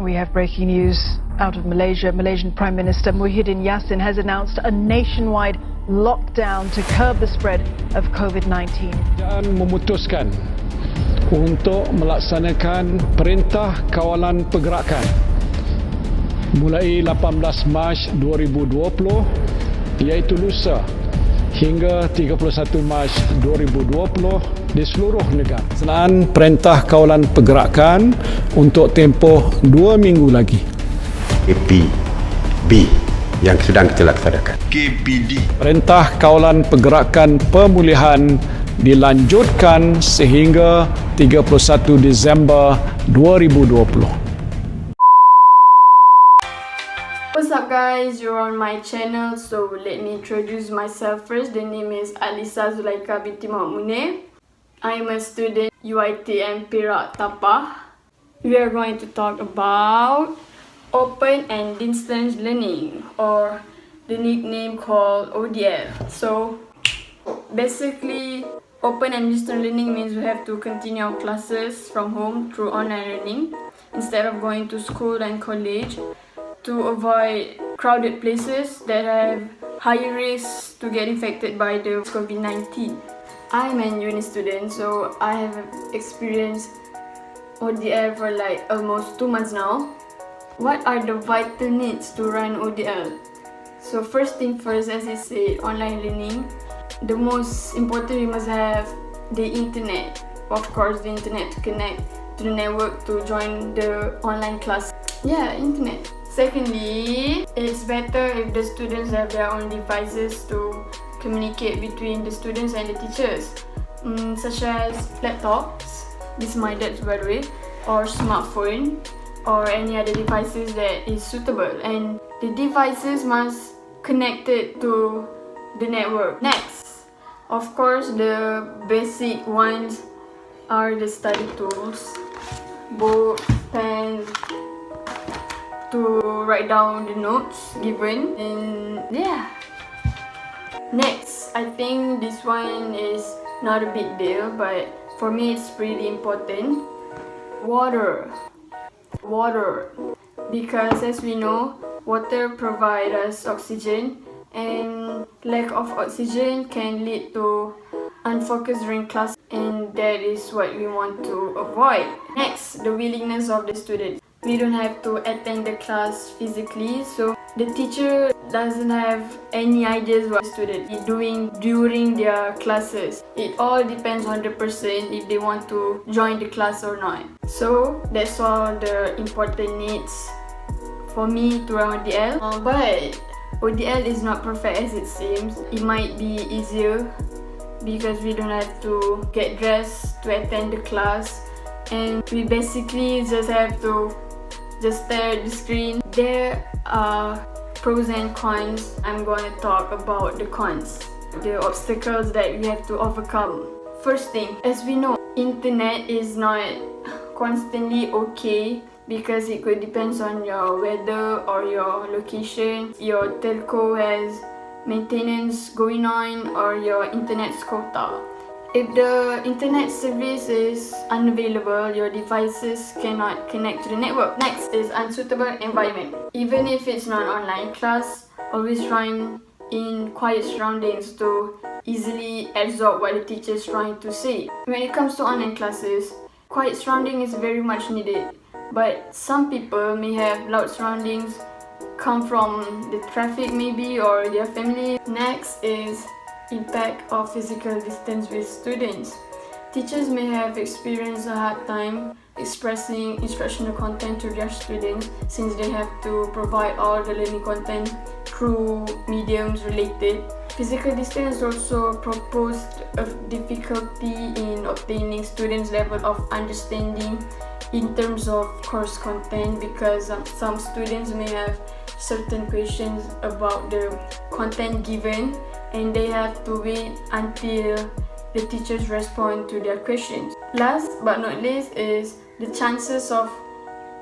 We have breaking news out of Malaysia. Malaysian Prime Minister Muhyiddin Yassin has announced a nationwide lockdown to curb the spread of COVID-19. Kerajaan memutuskan untuk melaksanakan Perintah Kawalan Pergerakan mulai 18 Mac 2020 iaitu lusa hingga 31 Mac 2020 di seluruh negara. Pelaksanaan Perintah Kawalan Pergerakan untuk tempoh 2 minggu lagi. KPB yang sedang kita laksanakan. KPD. Perintah Kawalan Pergerakan Pemulihan dilanjutkan sehingga 31 Disember 2020. What's up guys, you're on my channel, so let me introduce myself first. The name is Alisa Zulaika binti Muhammad Munir. I'm a student UiTM Perak Tapah. We are going to talk about open and distance learning, or the nickname called ODL. So basically, open and distance learning means we have to continue our classes from home through online learning instead of going to school and college, to avoid crowded places that have higher risks to get infected by the COVID-19. I'm a uni student, so I have experienced ODL for like almost 2 months now. What are the vital needs to run ODL? So first thing first, as I said, online learning. The most important, you must have the internet. Of course, the internet to connect to the network to join the online class. Yeah, internet. Secondly, it's better if the students have their own devices to communicate between the students and the teachers, such as laptops, this is my dad's by the way, or smartphone, or any other devices that is suitable, and the devices must connect it to the network. Next, of course, the basic ones are the study tools, book, pen, to write down the notes given, and yeah. Next, I think this one is not a big deal, but for me it's pretty important. Water, because as we know, water provides us oxygen, and lack of oxygen can lead to unfocused during class, and that is what we want to avoid. Next, the willingness of the students. We don't have to attend the class physically, so the teacher doesn't have any ideas what the student is doing during their classes. It all depends on the person if they want to join the class or not. So that's all the important needs for me to run ODL. But ODL is not perfect as it seems. It might be easier because we don't have to get dressed to attend the class, and we basically just have to just stare at the screen. There are pros and cons. I'm going to talk about the cons, the obstacles that we have to overcome. First thing, as we know, internet is not constantly okay because it could depend on your weather or your location. Your telco has maintenance going on, or your internet's quota. If the internet service is unavailable, your devices cannot connect to the network. Next is unsuitable environment. Even if it's not online class, always run in quiet surroundings to easily absorb what the teacher is trying to say. When it comes to online classes, quiet surrounding is very much needed, but some people may have loud surroundings, come from the traffic maybe, or their family. Next is impact of physical distance with students. Teachers may have experienced a hard time expressing instructional content to their students since they have to provide all the learning content through mediums related. Physical distance also proposed a difficulty in obtaining students' level of understanding in terms of course content, because some students may have certain questions about the content given, and they have to wait until the teachers respond to their questions. Last but not least is the chances of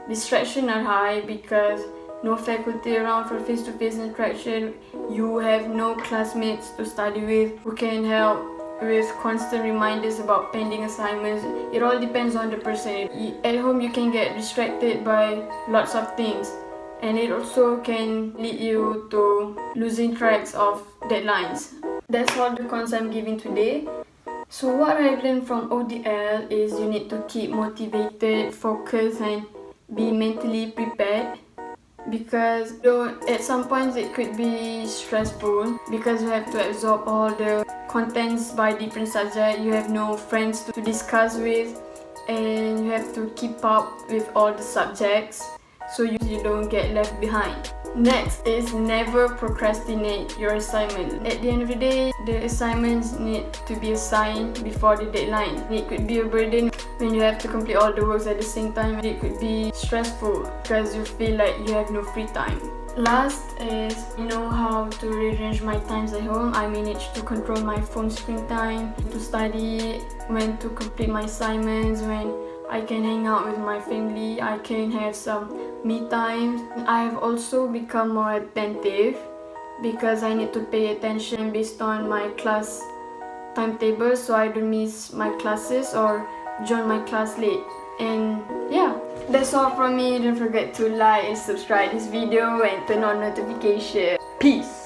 distraction are high because no faculty around for face-to-face interaction. You have no classmates to study with who can help with constant reminders about pending assignments. It all depends on the person. At home you can get distracted by lots of things, and it also can lead you to losing tracks of deadlines. That's all the cons I'm giving today. So what I've learned from ODL is you need to keep motivated, focused, and be mentally prepared, because though at some points it could be stressful because you have to absorb all the contents by different subjects. You have no friends to discuss with, and you have to keep up with all the subjects so you don't get left behind. Next is never procrastinate your assignment. At the end of the day, the assignments need to be assigned before the deadline. It could be a burden when you have to complete all the works at the same time. It could be stressful because you feel like you have no free time. Last is know how to rearrange my times at home. I managed to control my phone screen time, to study, when to complete my assignments, when I can hang out with my family, I can have some me time. I have also become more attentive because I need to pay attention based on my class timetable so I don't miss my classes or join my class late. And yeah, that's all from me. Don't forget to like and subscribe this video and turn on notifications. Peace!